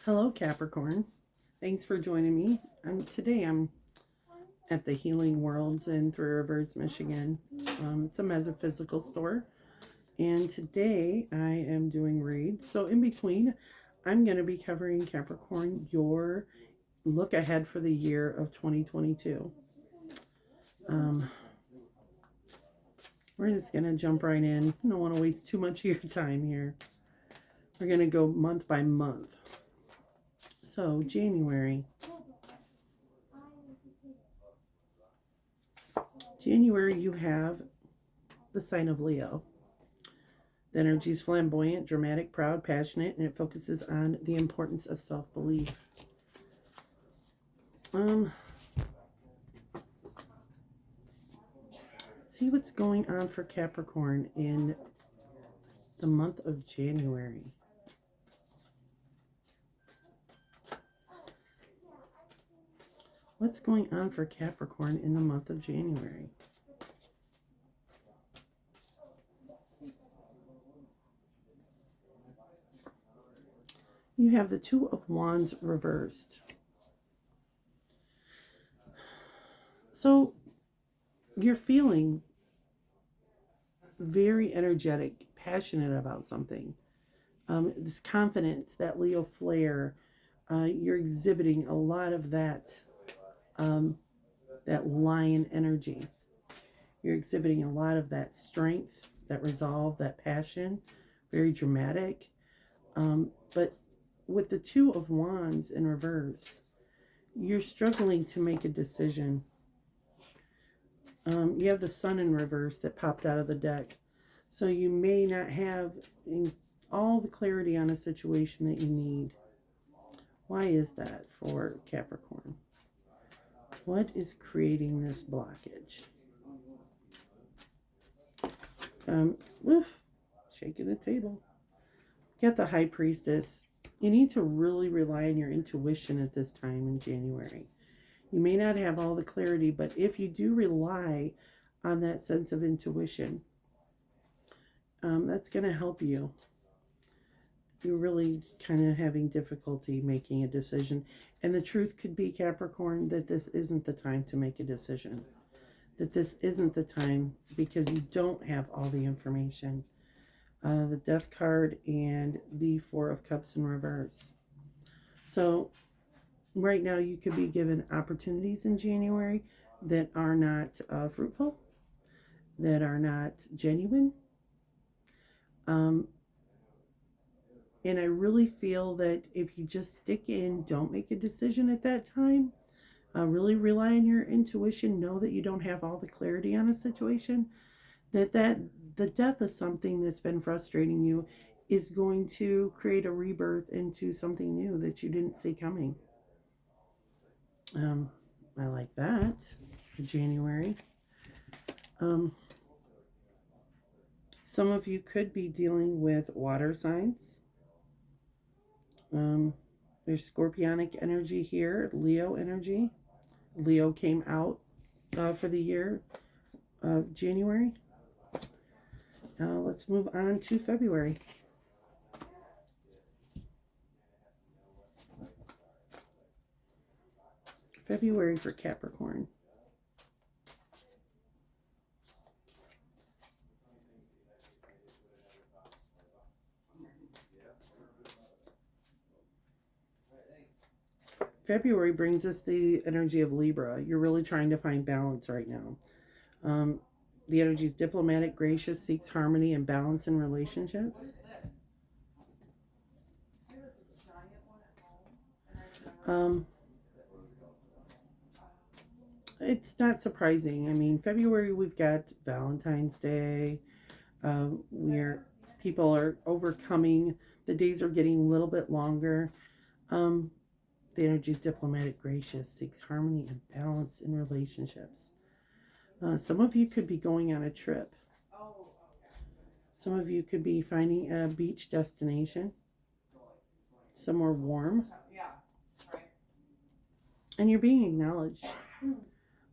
Hello, Capricorn. Thanks for joining me. Today I'm at the Healing Worlds in Three Rivers, Michigan. It's a metaphysical store. And today I am doing reads. So in between, I'm going to be covering Capricorn, your look ahead for the year of 2022. We're just going to jump right in. I don't want to waste too much of your time here. We're going to go month by month. So January, you have the sign of Leo. The energy is flamboyant, dramatic, proud, passionate, and it focuses on the importance of self-belief. See what's going on for Capricorn in the month of January. What's going on for Capricorn in the month of January? You have the Two of Wands reversed. So you're feeling very energetic, passionate about something. This confidence, that Leo flair, you're exhibiting a lot of that lion energy. You're exhibiting a lot of that strength, that resolve, that passion, very dramatic. But with the Two of Wands in reverse, you're struggling to make a decision. You have the Sun in reverse that popped out of the deck. So you may not have all the clarity on a situation that you need. Why is that for Capricorn? What is creating this blockage? Shaking the table. You got the High Priestess. You need to really rely on your intuition at this time in January. You may not have all the clarity, but if you do rely on that sense of intuition, that's going to help you. You're really kind of having difficulty making a decision. And the truth could be, Capricorn, that this isn't the time to make a decision. That this isn't the time because you don't have all the information. The Death card and the Four of Cups in reverse. So right now you could be given opportunities in January that are not fruitful, that are not genuine. And I really feel that if you just stick in, don't make a decision at that time, really rely on your intuition, know that you don't have all the clarity on a situation, that the death of something that's been frustrating you is going to create a rebirth into something new that you didn't see coming. I like that for January. Some of you could be dealing with water signs. There's Scorpionic energy here, Leo energy. Leo came out for the year of January. Let's move on to February. February for Capricorn. February brings us the energy of Libra. You're really trying to find balance right now. The energy is diplomatic, gracious, seeks harmony and balance in relationships. It's not surprising. I mean, February we've got Valentine's Day, where people are overcoming. The days are getting a little bit longer. The energy is diplomatic, gracious, seeks harmony and balance in relationships. Some of you could be going on a trip. Some of you could be finding a beach destination, somewhere warm. And you're being acknowledged.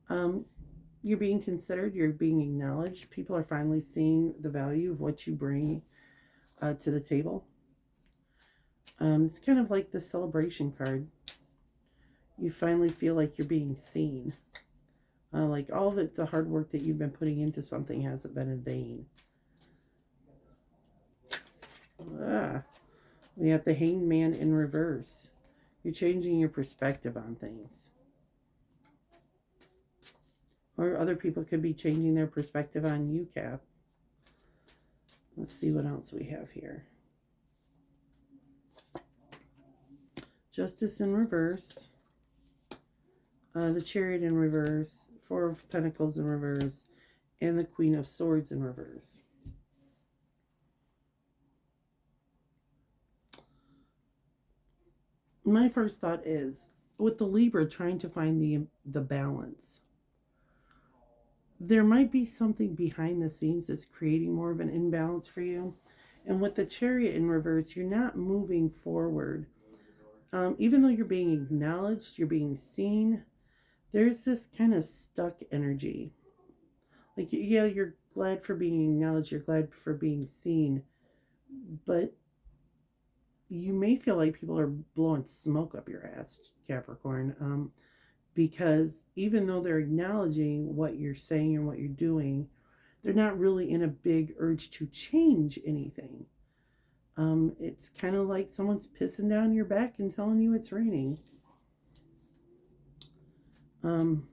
You're being considered. You're being acknowledged. People are finally seeing the value of what you bring to the table. It's kind of like the celebration card. You finally feel like you're being seen. Like all of the hard work that you've been putting into something hasn't been in vain. We have the Hanged Man in reverse. You're changing your perspective on things. Or other people could be changing their perspective on you, Cap. Let's see what else we have here. Justice in reverse. The Chariot in reverse. Four of Pentacles in reverse. And the Queen of Swords in reverse. My first thought is, with the Libra trying to find the balance, there might be something behind the scenes that's creating more of an imbalance for you. And with the Chariot in reverse, you're not moving forward. Even though you're being acknowledged, you're being seen, there's this kind of stuck energy. Like, yeah, you're glad for being acknowledged, you're glad for being seen, but you may feel like people are blowing smoke up your ass, Capricorn, because even though they're acknowledging what you're saying and what you're doing, they're not really in a big urge to change anything. It's kind of like someone's pissing down your back and telling you it's raining. Hold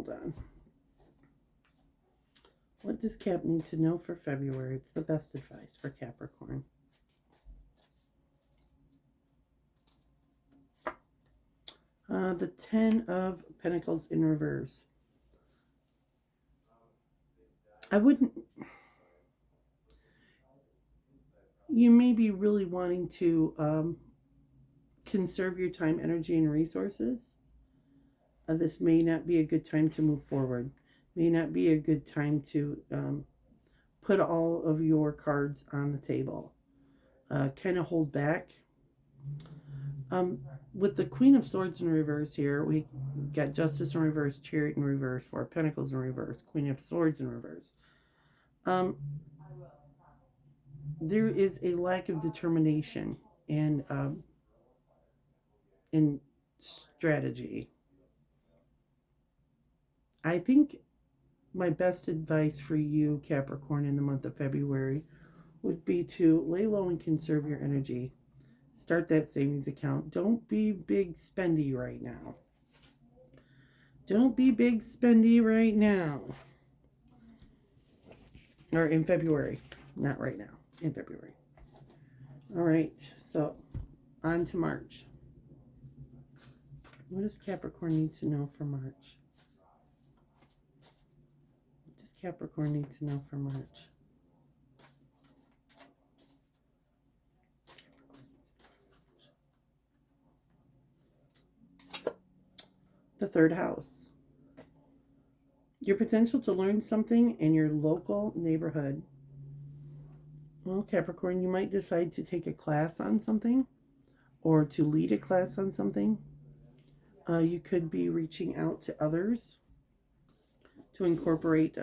on. What does Cap need to know for February? It's the best advice for Capricorn. The 10 of Pentacles in reverse. You may be really wanting to conserve your time, energy, and resources. This may not be a good time to move forward. May not be a good time to put all of your cards on the table. Kind of hold back. With the Queen of Swords in reverse here, we got Justice in reverse, Chariot in reverse, Four of Pentacles in reverse, Queen of Swords in reverse. There is a lack of determination and in strategy. I think my best advice for you, Capricorn, in the month of February would be to lay low and conserve your energy. Start that savings account. Don't be big spendy right now. Don't be big spendy right now. Or in February. Not right now. In February. All right. So, on to March. What does Capricorn need to know for March? What does Capricorn need to know for March? The third house. Your potential to learn something in your local neighborhood. Well, Capricorn, you might decide to take a class on something or to lead a class on something. You could be reaching out to others to incorporate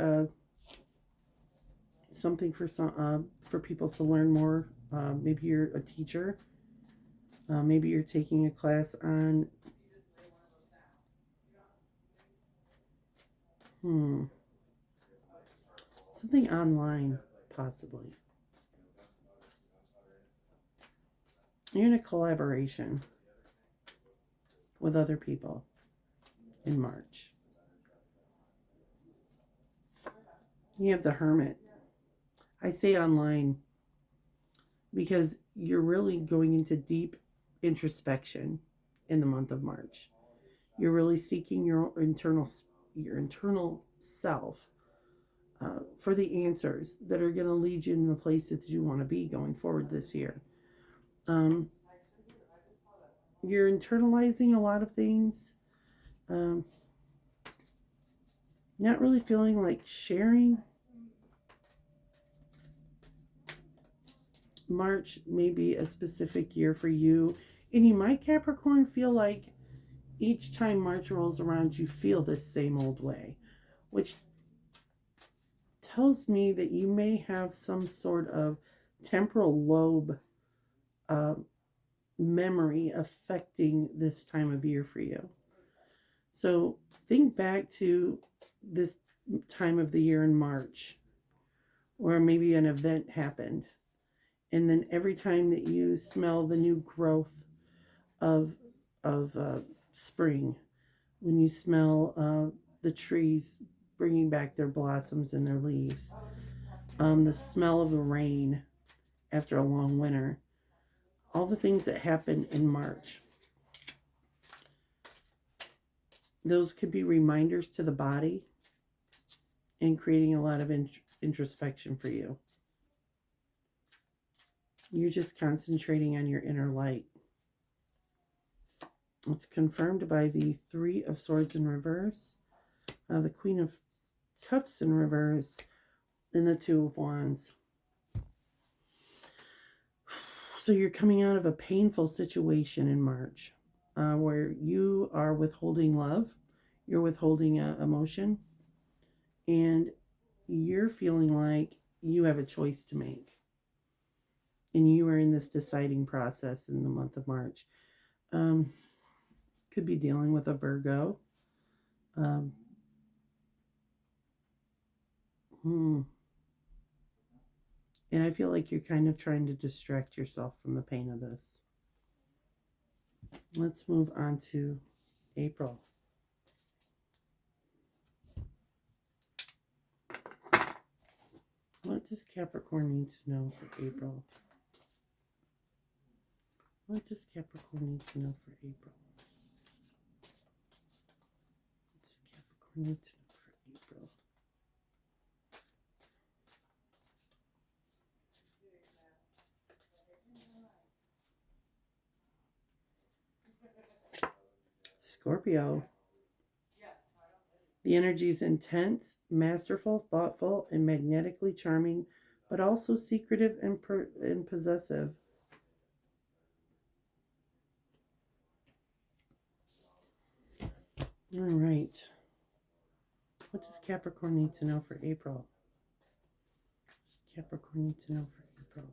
something for people to learn more. Maybe you're a teacher. Maybe you're taking a class on something online, possibly. You're in a collaboration with other people in March. You have the Hermit. I say online because you're really going into deep introspection in the month of March. You're really seeking your internal self for the answers that are going to lead you in the place that you want to be going forward this year. You're internalizing a lot of things. Not really feeling like sharing. March may be a specific year for you. And you might, Capricorn, feel like each time March rolls around, you feel this same old way, which tells me that you may have some sort of temporal lobe memory affecting this time of year for you. So think back to this time of the year in March, or maybe an event happened. And then every time that you smell the new growth of spring, when you smell the trees bringing back their blossoms and their leaves, the smell of the rain after a long winter, all the things that happen in March, those could be reminders to the body and creating a lot of introspection for you. You're just concentrating on your inner light. It's confirmed by the Three of Swords in reverse, the Queen of Cups in reverse, and the Two of Wands. So you're coming out of a painful situation in March where you are withholding love, you're withholding emotion, and you're feeling like you have a choice to make. And you are in this deciding process in the month of March. Could be dealing with a Virgo. And I feel like you're kind of trying to distract yourself from the pain of this. Let's move on to April. What does Capricorn need to know for April? What does Capricorn need to know for April? What does Capricorn need to know for April? Scorpio. The energy is intense, masterful, thoughtful, and magnetically charming, but also secretive and possessive. All right. What does Capricorn need to know for April? What does Capricorn need to know for April?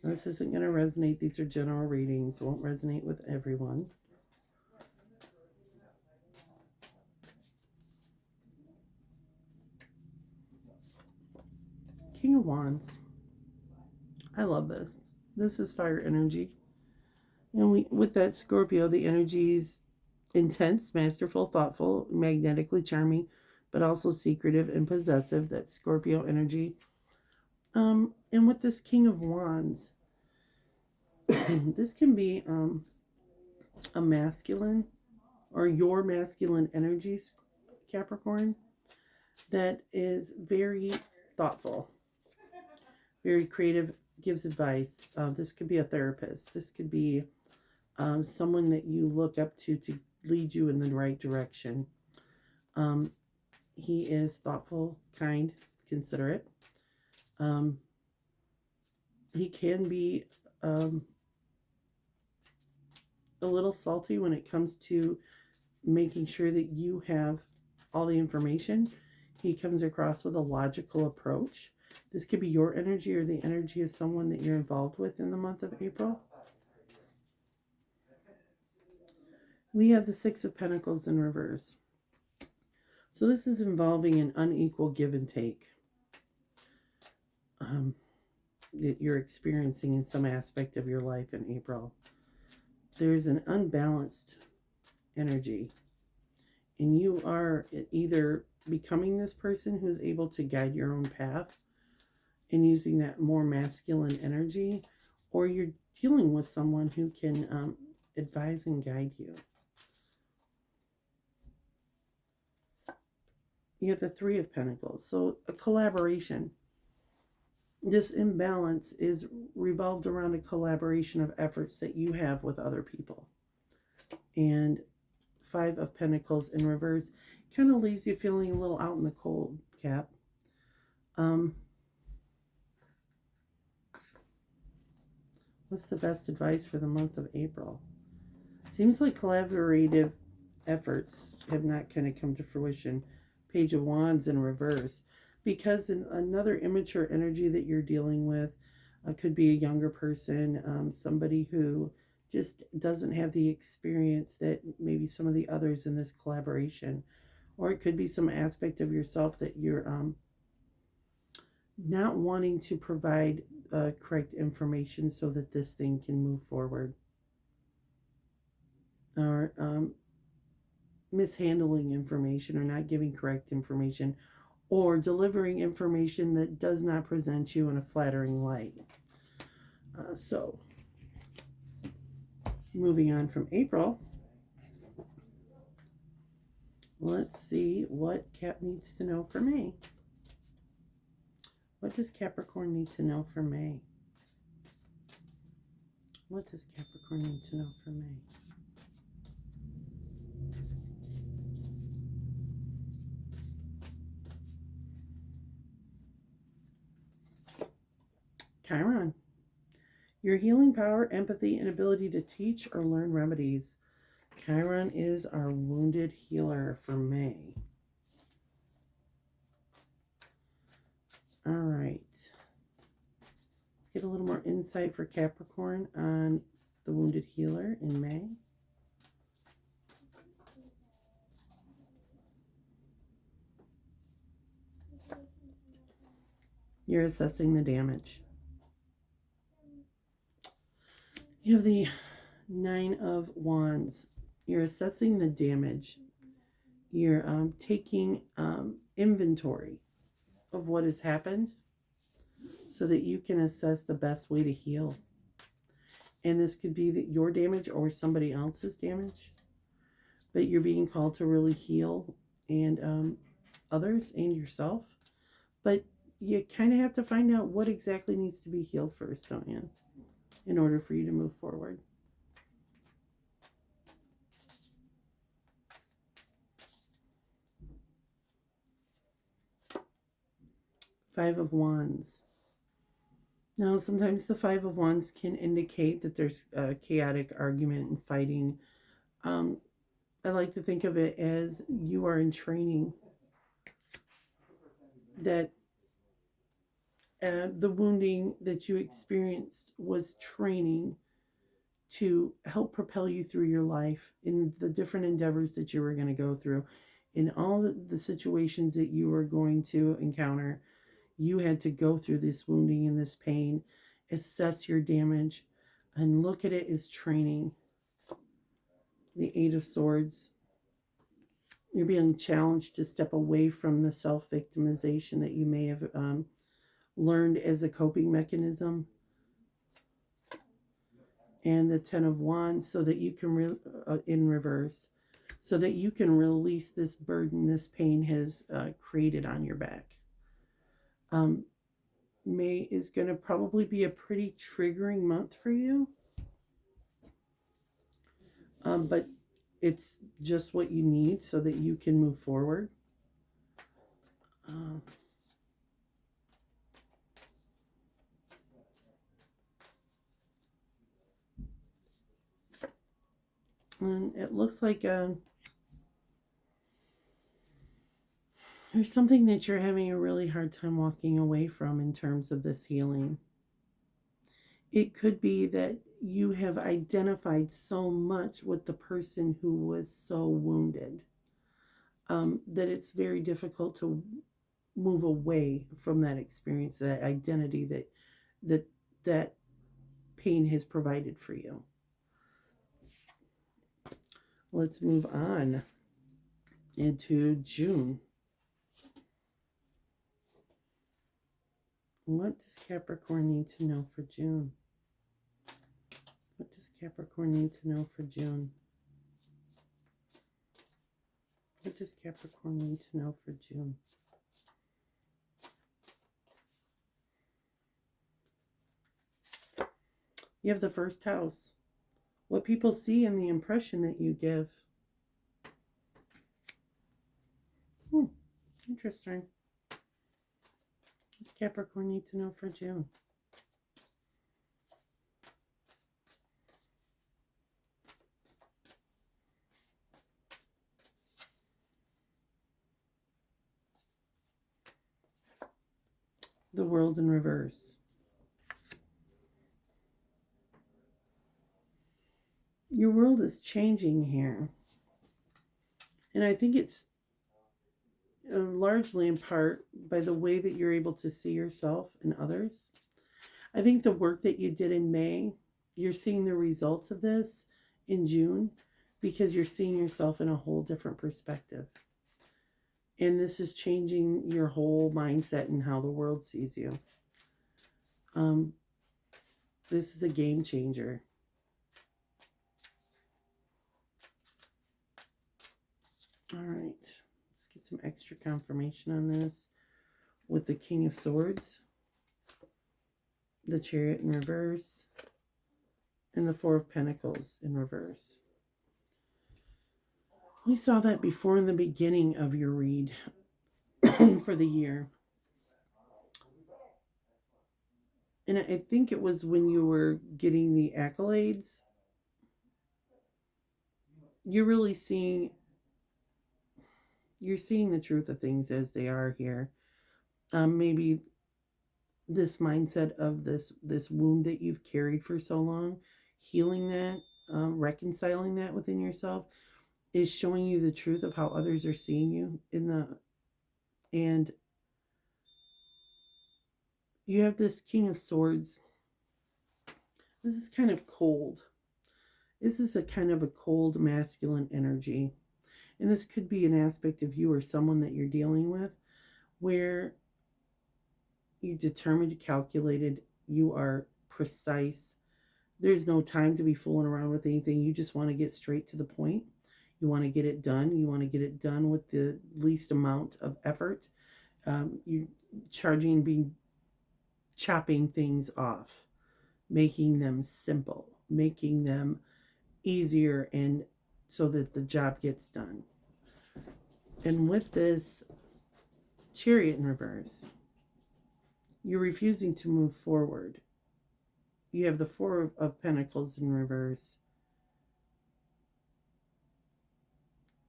This isn't going to resonate. These are general readings. It won't resonate with everyone. King of Wands. I love this. This is fire energy. And with that Scorpio, the energy is intense, masterful, thoughtful, magnetically charming, but also secretive and possessive. That Scorpio energy. And with this King of Wands, this can be a masculine or your masculine energies, Capricorn, that is very thoughtful, very creative, gives advice. This could be a therapist. This could be someone that you look up to lead you in the right direction. He is thoughtful, kind, considerate. He can be a little salty when it comes to making sure that you have all the information. He comes across with a logical approach. This could be your energy or the energy of someone that you're involved with in the month of April. We have the Six of Pentacles in reverse. So this is involving an unequal give and take that you're experiencing in some aspect of your life in April. There's an unbalanced energy, and you are either becoming this person who's able to guide your own path and using that more masculine energy, or you're dealing with someone who can advise and guide you. You have the Three of Pentacles, so a collaboration. This imbalance is revolved around a collaboration of efforts that you have with other people. And Five of Pentacles in reverse kind of leaves you feeling a little out in the cold, Cap. What's the best advice for the month of April? Seems like collaborative efforts have not kind of come to fruition. Page of Wands in reverse. because another immature energy that you're dealing with could be a younger person, somebody who just doesn't have the experience that maybe some of the others in this collaboration, or it could be some aspect of yourself that you're not wanting to provide correct information so that this thing can move forward, or mishandling information, or not giving correct information, or delivering information that does not present you in a flattering light. So, moving on from April, let's see what Cap needs to know for May. What does Capricorn need to know for May? What does Capricorn need to know for May? Chiron. Your healing power, empathy, and ability to teach or learn remedies. Chiron is our wounded healer for May. All right. Let's get a little more insight for Capricorn on the wounded healer in May. You're assessing the damage. You have the Nine of Wands. You're assessing the damage. You're taking inventory of what has happened so that you can assess the best way to heal. And this could be your damage or somebody else's damage. But you're being called to really heal and others and yourself. But you kind of have to find out what exactly needs to be healed first, don't you? In order for you to move forward. Five of Wands. Now, sometimes the Five of Wands can indicate that there's a chaotic argument and fighting. I like to think of it as you are in training. That the wounding that you experienced was training to help propel you through your life in the different endeavors that you were going to go through. In all the situations that you were going to encounter, you had to go through this wounding and this pain, assess your damage, and look at it as training. The Eight of Swords. You're being challenged to step away from the self-victimization that you may have learned as a coping mechanism. And the Ten of Wands, so that you can, in reverse, so that you can release this burden this pain has created on your back. May is going to probably be a pretty triggering month for you. But it's just what you need so that you can move forward. And it looks like there's something that you're having a really hard time walking away from in terms of this healing. It could be that you have identified so much with the person who was so wounded that it's very difficult to move away from that experience, that identity that pain has provided for you. Let's move on into June. What does Capricorn need to know for June? What does Capricorn need to know for June? What does Capricorn need to know for June? You have the first house. What people see and the impression that you give. Interesting. What does Capricorn need to know for June? the World in reverse. Your world is changing here. And I think it's largely in part by the way that you're able to see yourself and others. I think the work that you did in May, you're seeing the results of this in June because you're seeing yourself in a whole different perspective. And this is changing your whole mindset and how the world sees you. This is a game changer. All right. Let's get some extra confirmation on this with the King of Swords, the Chariot in reverse, and the Four of Pentacles in reverse. We saw that before in the beginning of your read for the year. And I think it was when you were getting the accolades. You're really seeing, you're seeing the truth of things as they are here. Maybe this mindset of this wound that you've carried for so long, healing that, reconciling that within yourself, is showing you the truth of how others are seeing you and you have this King of Swords. This is kind of cold. This is a kind of a cold masculine energy. And this could be an aspect of you or someone that you're dealing with where you're determined, calculated, you are precise. There's no time to be fooling around with anything. You just want to get straight to the point. You want to get it done. You want to get it done with the least amount of effort. You're chopping things off, making them simple, making them easier, and so that the job gets done. And with this Chariot in reverse, you're refusing to move forward. You have the Four of Pentacles in reverse,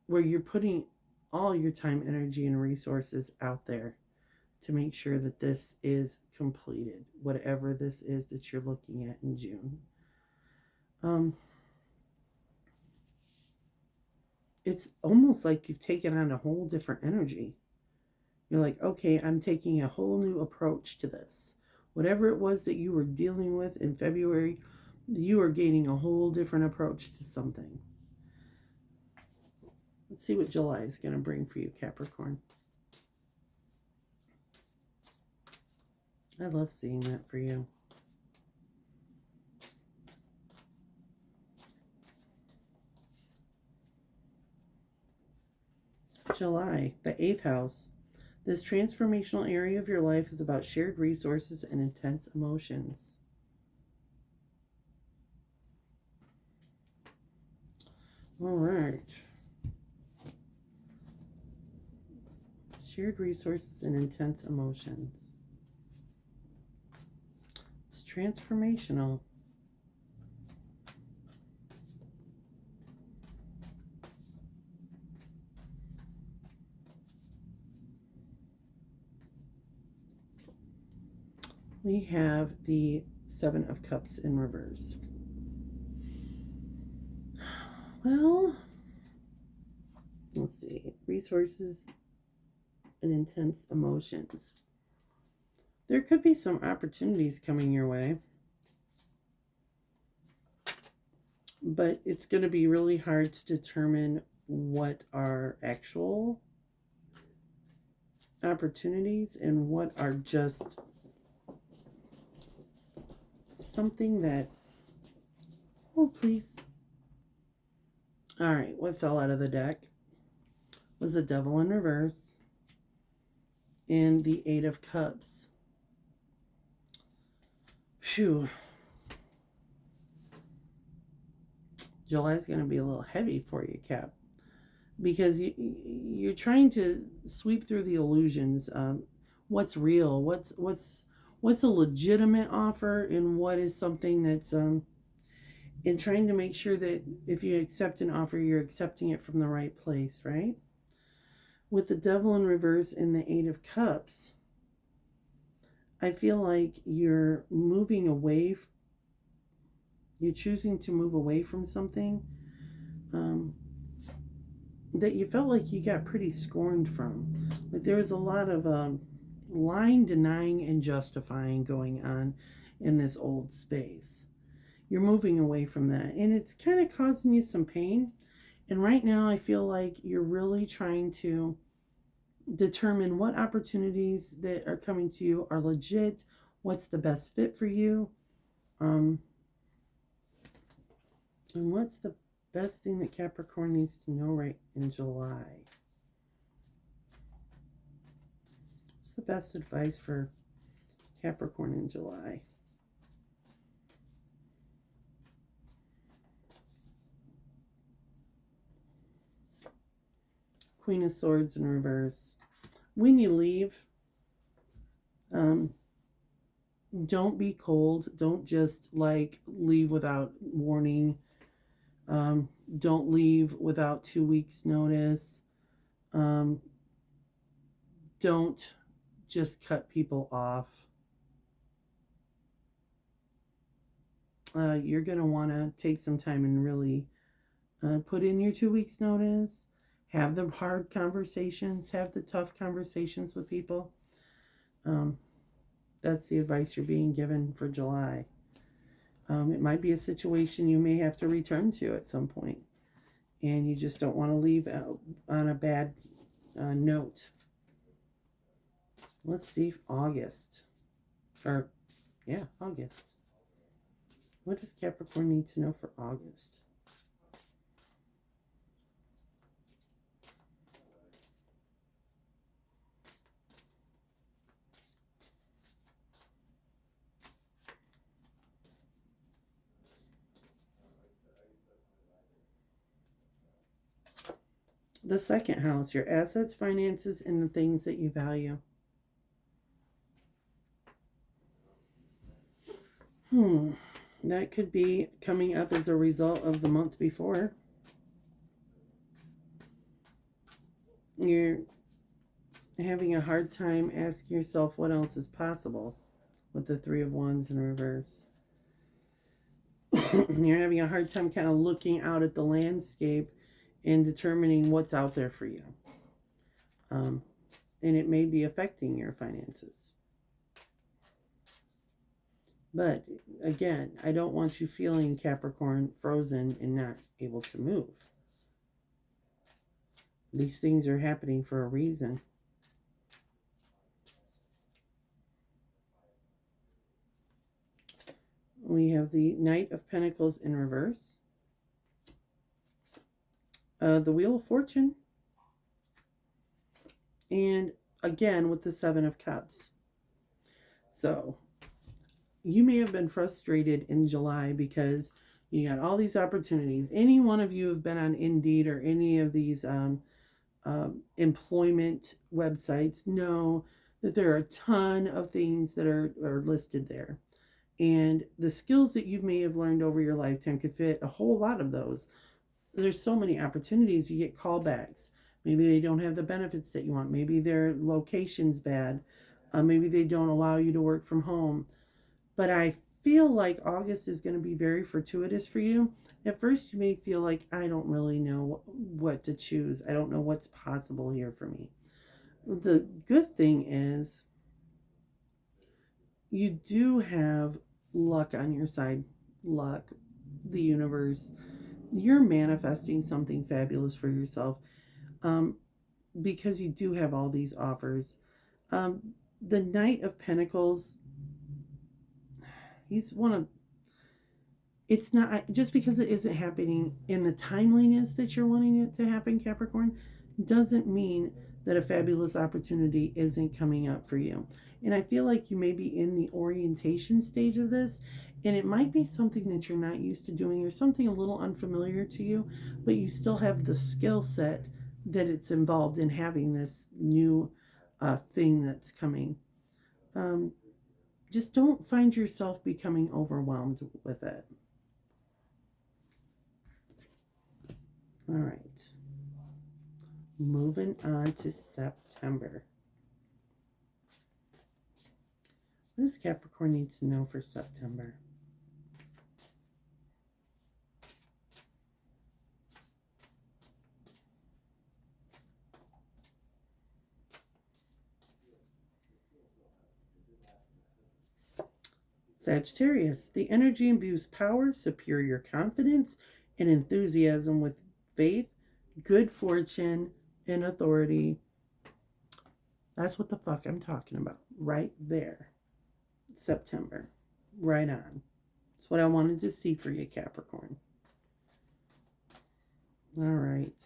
where you're putting all your time, energy, and resources out there to make sure that this is completed, whatever this is that you're looking at in June. It's almost like you've taken on a whole different energy. You're like, okay, I'm taking a whole new approach to this. Whatever it was that you were dealing with in February, you are gaining a whole different approach to something. Let's see what July is going to bring for you, Capricorn. I love seeing that for you. July, the 8th house. This transformational area of your life is about shared resources and intense emotions. All right. Shared resources and intense emotions. It's transformational. We have the Seven of Cups in reverse. Well, let's see. Resources and intense emotions. There could be some opportunities coming your way, but it's going to be really hard to determine what are actual opportunities and what are just something that, oh please. All right, what fell out of the deck was the Devil in reverse and the Eight of Cups. Phew. July's going to be a little heavy for you, Cap, because you're trying to sweep through the illusions. What's real? What's a legitimate offer, and what is something that's in trying to make sure that if you accept an offer, you're accepting it from the right place, right? With the Devil in reverse and the Eight of Cups, I feel like you're moving away, you're choosing to move away from something um, that you felt like you got pretty scorned from. Like there was a lot of lying, denying, and justifying going on in this old space. You're moving away from that, and it's kind of causing you some pain. And right now, I feel like you're really trying to determine what opportunities that are coming to you are legit, what's the best fit for you, um, and what's the best thing that Capricorn needs to know right in July. What's the best advice for Capricorn in July? Queen of Swords in reverse. When you leave, um, don't be cold. Don't just like leave without warning. Don't leave without 2 weeks notice. Um, don't just cut people off. You're going to want to take some time and really put in your 2 weeks notice. Have the hard conversations. Have the tough conversations with people. That's the advice you're being given for July. It might be a situation you may have to return to at some point, and you just don't want to leave on a bad note. Let's see, August. August. What does Capricorn need to know for August? The second house, your assets, finances, and the things that you value. That could be coming up as a result of the month before. You're having a hard time asking yourself what else is possible with the Three of Wands in reverse. You're having a hard time kind of looking out at the landscape and determining what's out there for you. And it may be affecting your finances. But again, I don't want you feeling, Capricorn, frozen and not able to move. These things are happening for a reason. We have the Knight of Pentacles in reverse. The Wheel of Fortune. And again with the Seven of Cups. So you may have been frustrated in July because you got all these opportunities. Any one of you have been on Indeed or any of these employment websites know that there are a ton of things that are listed there. And the skills that you may have learned over your lifetime could fit a whole lot of those. There's so many opportunities. You get callbacks. Maybe they don't have the benefits that you want. Maybe their location's bad. Maybe they don't allow you to work from home. But I feel like August is going to be very fortuitous for you. At first, you may feel like, I don't really know what to choose. I don't know what's possible here for me. The good thing is you do have luck on your side. Luck, the universe. You're manifesting something fabulous for yourself because you do have all these offers. The Knight of Pentacles, he's one of, it's not, just because it isn't happening in the timeliness that you're wanting it to happen, Capricorn, doesn't mean that a fabulous opportunity isn't coming up for you. And I feel like you may be in the orientation stage of this, and it might be something that you're not used to doing or something a little unfamiliar to you, but you still have the skill set that it's involved in having this new thing that's coming. Just don't find yourself becoming overwhelmed with it. All right. Moving on to September. What does Capricorn need to know for September? Sagittarius, the energy imbues power, superior confidence, and enthusiasm with faith, good fortune, and authority. That's what the fuck I'm talking about. Right there. September. Right on. That's what I wanted to see for you, Capricorn. All right.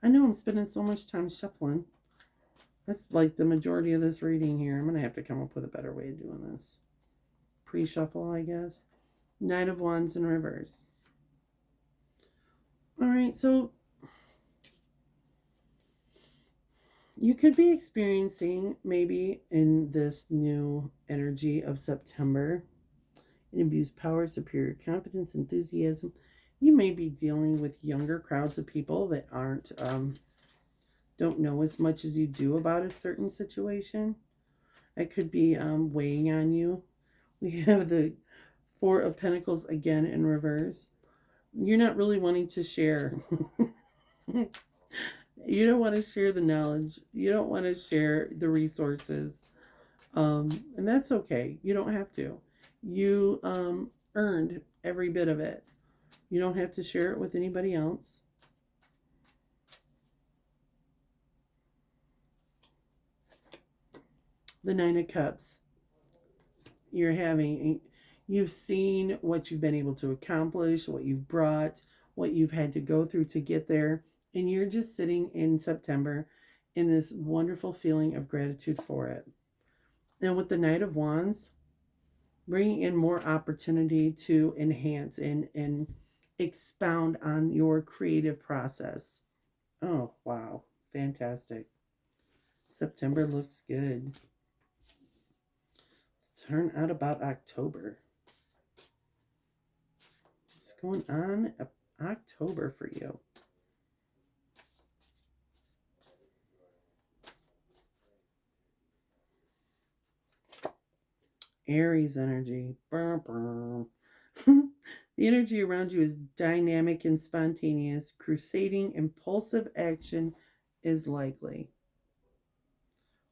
I know I'm spending so much time shuffling. That's like the majority of this reading here. I'm going to have to come up with a better way of doing this. Pre-shuffle, I guess. Knight of Wands in reverse. All right, so you could be experiencing maybe in this new energy of September, it imbues power, superior confidence, enthusiasm. You may be dealing with younger crowds of people that don't know as much as you do about a certain situation. It could be weighing on you. We have the Four of Pentacles again in reverse. You're not really wanting to share. You don't want to share the knowledge. You don't want to share the resources. And that's okay. You don't have to. You earned every bit of it. You don't have to share it with anybody else. The Nine of Cups. You've seen what you've been able to accomplish, what you've brought, what you've had to go through to get there. And you're just sitting in September in this wonderful feeling of gratitude for it. And with the Knight of Wands, bringing in more opportunity to enhance and expound on your creative process. Oh, wow. Fantastic. September looks good. Let's turn out about October. What's going on October for you? Aries energy. The energy around you is dynamic and spontaneous. Crusading, impulsive action is likely.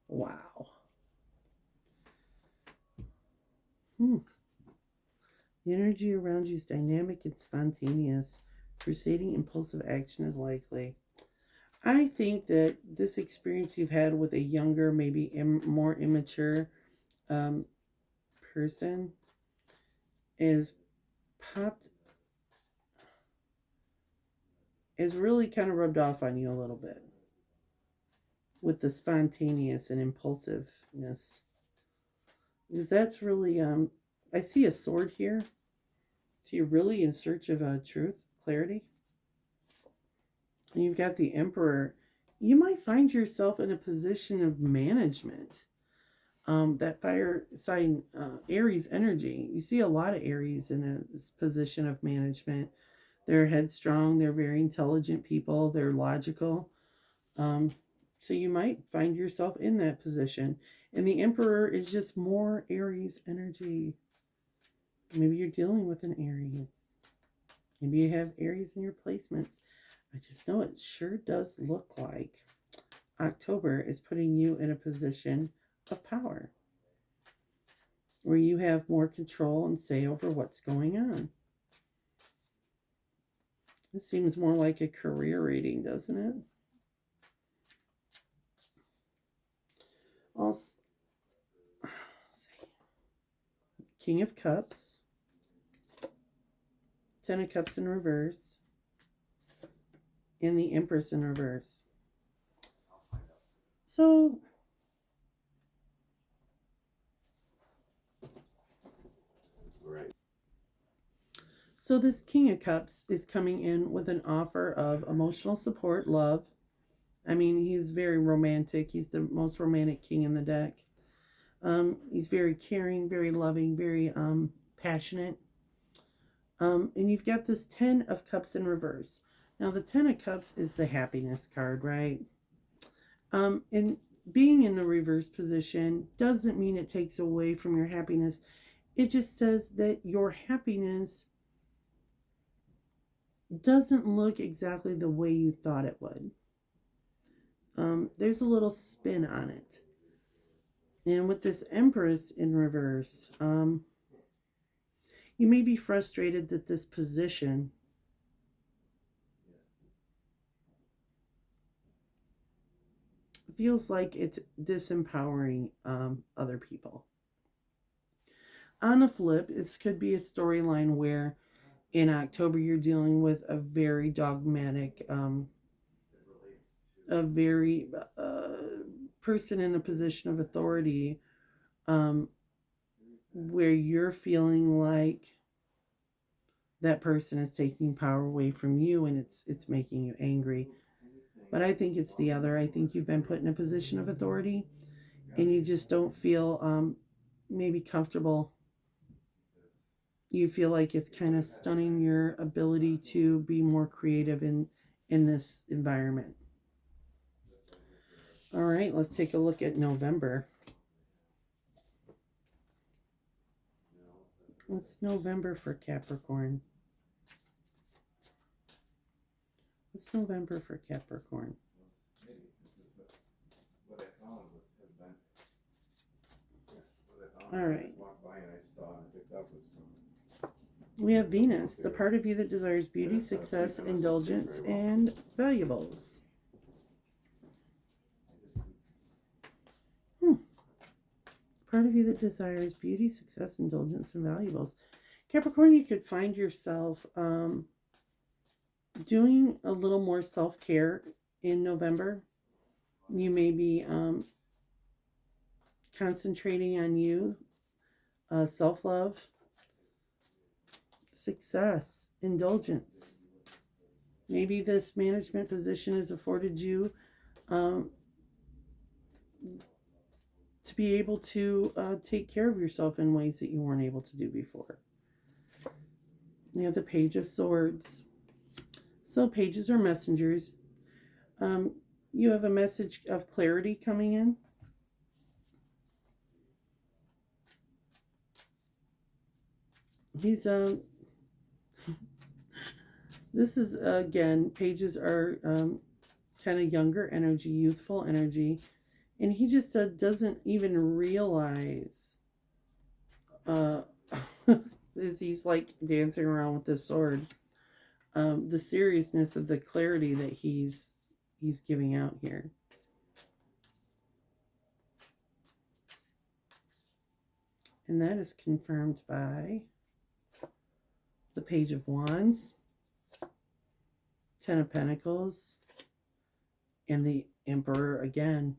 Wow. The energy around you is dynamic and spontaneous. Crusading, impulsive action is likely. I think that this experience you've had with a younger, maybe more immature person is really kind of rubbed off on you a little bit with the spontaneous and impulsiveness, because that's really I see a sword here. So you're really in search of truth, clarity, and you've got the Emperor. You might find yourself in a position of management. That fire sign Aries energy, you see a lot of Aries in a position of management. They're headstrong, they're very intelligent people, they're logical. So you might find yourself in that position. And the Emperor is just more Aries energy. Maybe you're dealing with an Aries. Maybe you have Aries in your placements. I just know it sure does look like October is putting you in a position of power, where you have more control and say over what's going on. This seems more like a career reading, doesn't it? Also, King of Cups, Ten of Cups in reverse, and the Empress in reverse. So So this King of Cups is coming in with an offer of emotional support, love. I mean, he's very romantic. He's the most romantic king in the deck. He's very caring, very loving, very passionate. And you've got this Ten of Cups in reverse. Now, the Ten of Cups is the happiness card, right? And being in the reverse position doesn't mean it takes away from your happiness. It just says that your happiness doesn't look exactly the way you thought it would. There's a little spin on it. And with this Empress in reverse, you may be frustrated that this position feels like it's disempowering other people. On the flip, this could be a storyline where in October you're dealing with a very dogmatic, a very person in a position of authority, where you're feeling like that person is taking power away from you, and it's making you angry. But I think it's the other. I think you've been put in a position of authority and you just don't feel maybe comfortable. You feel like it's kind of stunning your ability to be more creative in this environment. All right, let's take a look at November. What's November for Capricorn? What's November for Capricorn? All right. We have Venus, the part of you that desires beauty, success, indulgence, and valuables. Part of you that desires beauty, success, indulgence, and valuables. Capricorn, you could find yourself doing a little more self-care in November. You may be concentrating on you, self-love, success, indulgence. Maybe this management position has afforded you to be able to take care of yourself in ways that you weren't able to do before. You have the Page of Swords. So pages are messengers. You have a message of clarity coming in. He's this is again, pages are kind of younger energy, youthful energy, and he just doesn't even realize as he's like dancing around with this sword, the seriousness of the clarity that he's giving out here. And that is confirmed by the Page of Wands, Ten of Pentacles, and the Emperor again.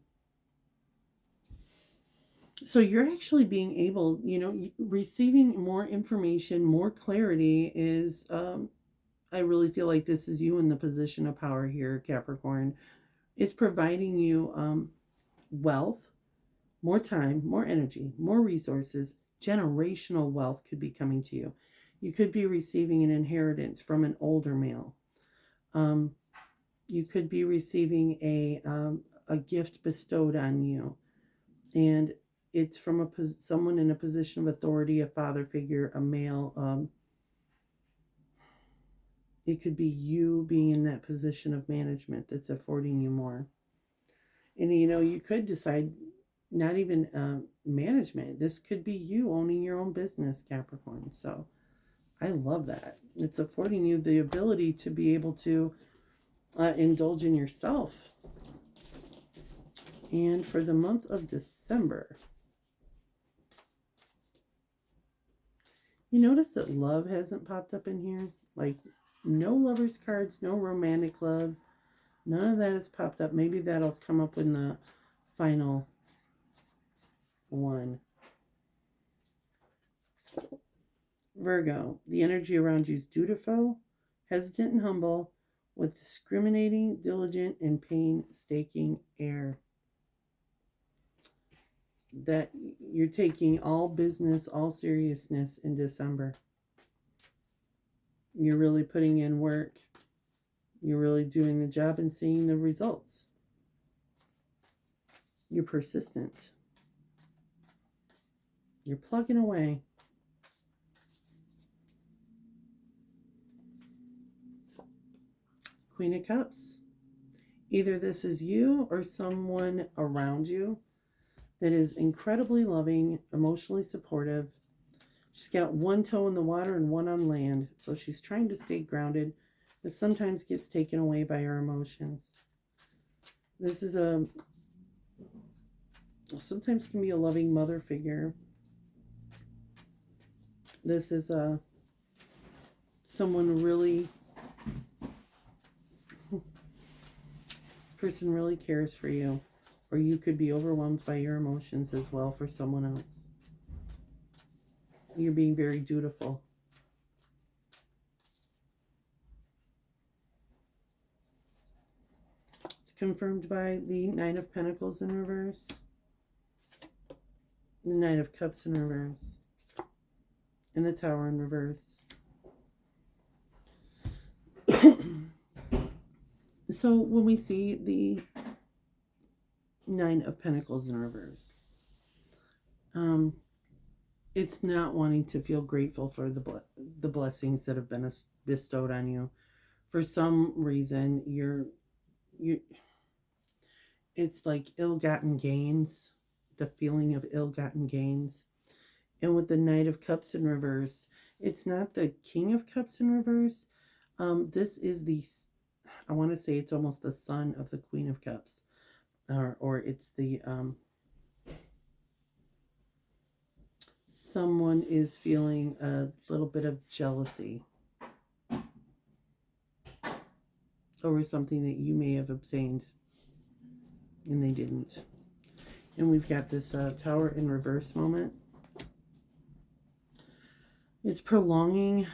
So you're actually being able, receiving more information, more clarity is, I really feel like this is you in the position of power here, Capricorn. It's providing you wealth, more time, more energy, more resources. Generational wealth could be coming to you. You could be receiving an inheritance from an older male. You could be receiving a gift bestowed on you, and it's from someone in a position of authority, a father figure, a male. It could be you being in that position of management that's affording you more. And you could decide not even management. This could be you owning your own business, Capricorn. So I love that. It's affording you the ability to be able to indulge in yourself. And for the month of December, you notice that love hasn't popped up in here? Like no lovers cards, no romantic love. None of that has popped up. Maybe that'll come up in the final one. Virgo, the energy around you is dutiful, hesitant and humble, with discriminating, diligent, and painstaking air. That you're taking all business, all seriousness in December. You're really putting in work. You're really doing the job and seeing the results. You're persistent. You're plugging away. Queen of Cups. Either this is you or someone around you that is incredibly loving, emotionally supportive. She's got one toe in the water and one on land, so she's trying to stay grounded, but sometimes gets taken away by her emotions. This is sometimes can be a loving mother figure. This is someone really, this person really cares for you, or you could be overwhelmed by your emotions as well for someone else. You're being very dutiful. It's confirmed by the Nine of Pentacles in reverse, the Knight of Cups in reverse, and the Tower in reverse. So when we see the Nine of Pentacles in reverse, it's not wanting to feel grateful for the blessings that have been bestowed on you. For some reason, it's like ill-gotten gains, the feeling of ill-gotten gains. And with the Knight of Cups in reverse, it's not the King of Cups in reverse. This is I want to say it's almost the son of the Queen of Cups. Or it's the, someone is feeling a little bit of jealousy over something that you may have obtained and they didn't. And we've got this Tower in reverse moment. It's prolonging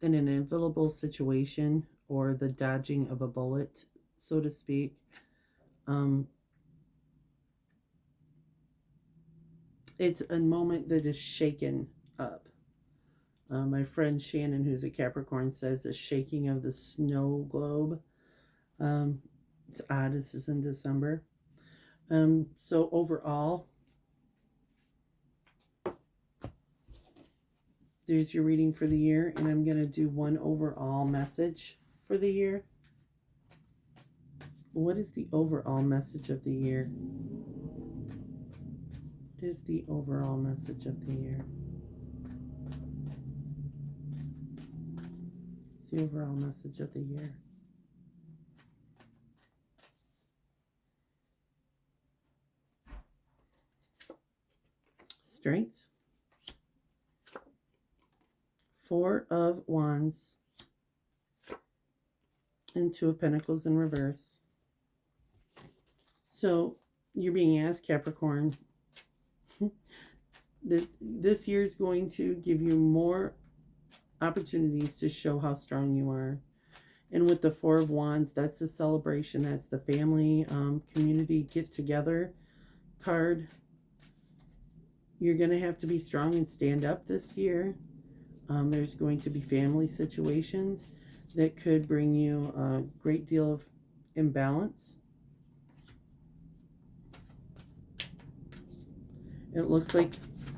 an inevitable situation or the dodging of a bullet, so to speak. It's a moment that is shaken up. My friend Shannon, who's a Capricorn, says the shaking of the snow globe. It's odd, this is in December. So overall, there's your reading for the year, and I'm going to do one overall message for the year. What is the overall message of the year? What is the overall message of the year? What's the overall message of the year? Strength. Four of Wands. And Two of Pentacles in reverse. So you're being asked, Capricorn, that this year is going to give you more opportunities to show how strong you are. And with the Four of Wands, that's the celebration. That's the family, community get-together card. You're going to have to be strong and stand up this year. There's going to be family situations that could bring you a great deal of imbalance. It looks like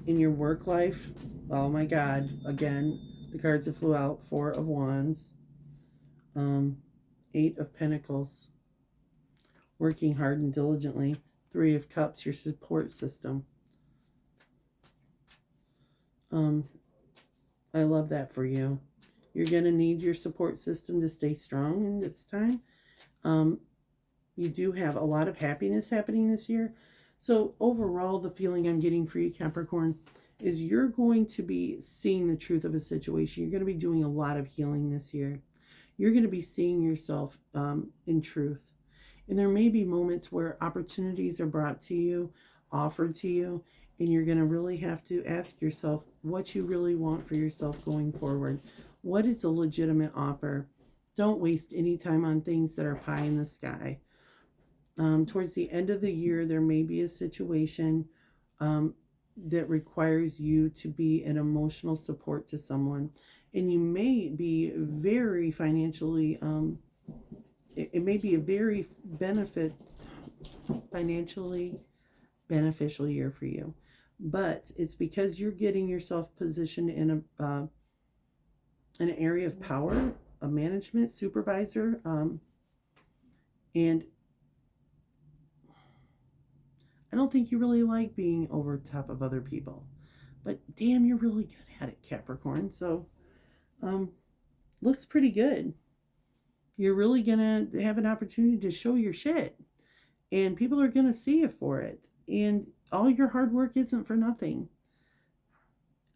in your work life, oh my God, again, the cards that flew out, Four of Wands, Eight of Pentacles, working hard and diligently, Three of Cups, your support system. I love that for you. You're going to need your support system to stay strong in this time. You do have a lot of happiness happening this year. So overall, the feeling I'm getting for you, Capricorn, is you're going to be seeing the truth of a situation. You're going to be doing a lot of healing this year. You're going to be seeing yourself in truth. And there may be moments where opportunities are brought to you, offered to you, and you're going to really have to ask yourself what you really want for yourself going forward. What is a legitimate offer? Don't waste any time on things that are pie in the sky. Towards the end of the year, there may be a situation that requires you to be an emotional support to someone. And you may be very financially, it may be a very benefit financially beneficial year for you. But it's because you're getting yourself positioned in an area of power, a management supervisor, and I don't think you really like being over top of other people. But damn, you're really good at it, Capricorn. So, looks pretty good. You're really going to have an opportunity to show your shit. And people are going to see you for it. And all your hard work isn't for nothing.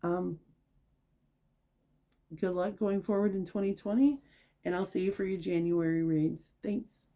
Good luck going forward in 2020. And I'll see you for your January reads. Thanks.